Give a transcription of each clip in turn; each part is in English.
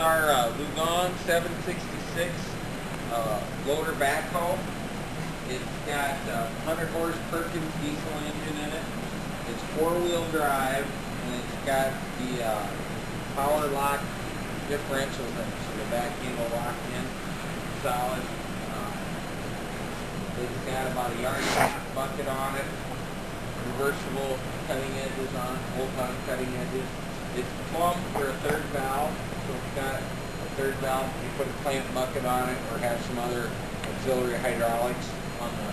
our Lugon 766 loader backhoe. It's got 100 horse Perkins diesel engine in it. It's 4-wheel drive, and it's got the power lock differentials in it, so the back handle lock in solid. It's got about a 1.5 bucket on it, reversible cutting edges on it, bolt-on cutting edges. It's plumbed for a third valve, so it's got a third valve. You put a clamp bucket on it, or have some other auxiliary hydraulics on the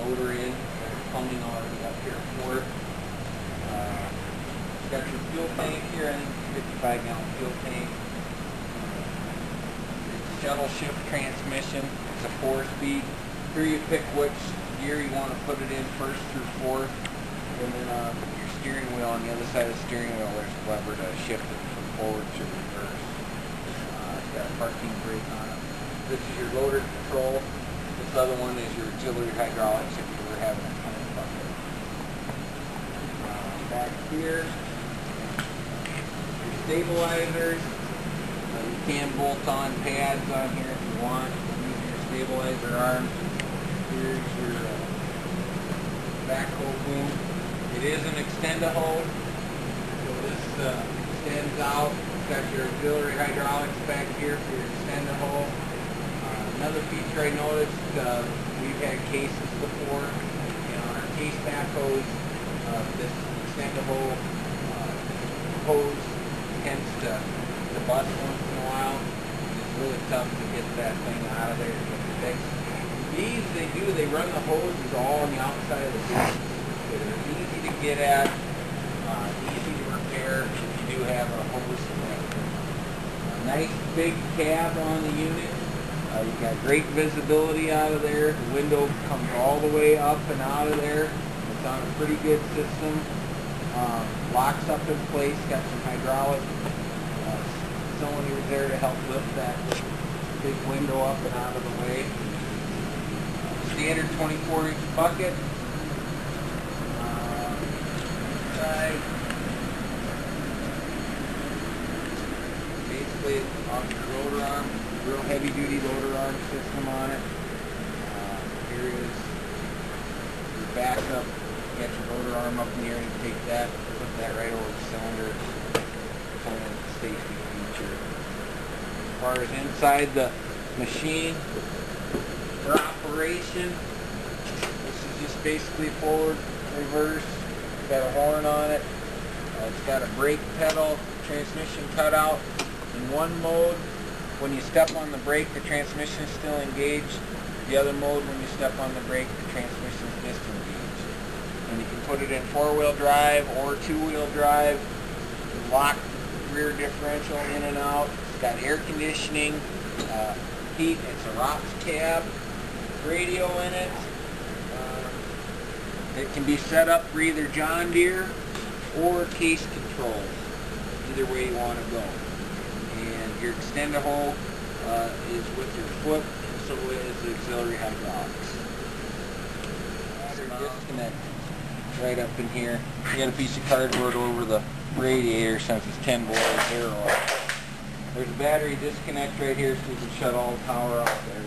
loader end. There's plumbing already up here for it. It's got your fuel tank here, I think it's a 55-gallon fuel tank. It's a shuttle shift transmission. It's a 4-speed. Here you pick which gear you want to put it in, first through fourth, and then your steering wheel, on the other side of the steering wheel there's a lever to shift it from forward to reverse. It's got a parking brake on it. This is your loader control. This other one is your auxiliary hydraulics if you were having a clamp bucket. Back here, your stabilizers. You can bolt on pads on here if you want. These are your stabilizer arms. Here's your backhoe boom. It is an extend-a-hole, so this extends out. It's got your auxiliary hydraulics back here for your extend-a-hole. Another feature I noticed, we've had cases before, and on our case backhoes, this extend-a-hole hose tends to bust once in a while. It's really tough to get that thing out of there and get it fixed. These, they run the hoses all on the outside of the boom. So they're easy to get at, easy to repair if you do have a hose connector. A nice big cab on the unit. You've got great visibility out of there. The window comes all the way up and out of there. It's on a pretty good system. Locks up in place, got some hydraulic cylinders there to help lift that big window up and out of the way. Standard 24-inch bucket. Side. Basically, it's on your loader arm, real heavy-duty loader arm system on it. Here is your backup. You got your loader arm up in the air, and you take that, put that right over the cylinder. It's only a safety feature. As far as inside the machine, for operation, this is just basically forward, reverse. It's got a horn on it. It's got a brake pedal, transmission cutout. In one mode, when you step on the brake, the transmission is still engaged. The other mode, when you step on the brake, the transmission is disengaged. And you can put it in 4-wheel drive or 2-wheel drive. You can lock rear differential in and out. It's got air conditioning, heat. It's a ROPS cab, radio in it. It can be set up for either John Deere or case controls, either way you want to go. And your extend-a-hole is with your foot, and so is the auxiliary hydraulics. Battery disconnect right up in here. You got a piece of cardboard over the radiator since it's 10 below zero. There's a battery disconnect right here so you can shut all the power off there.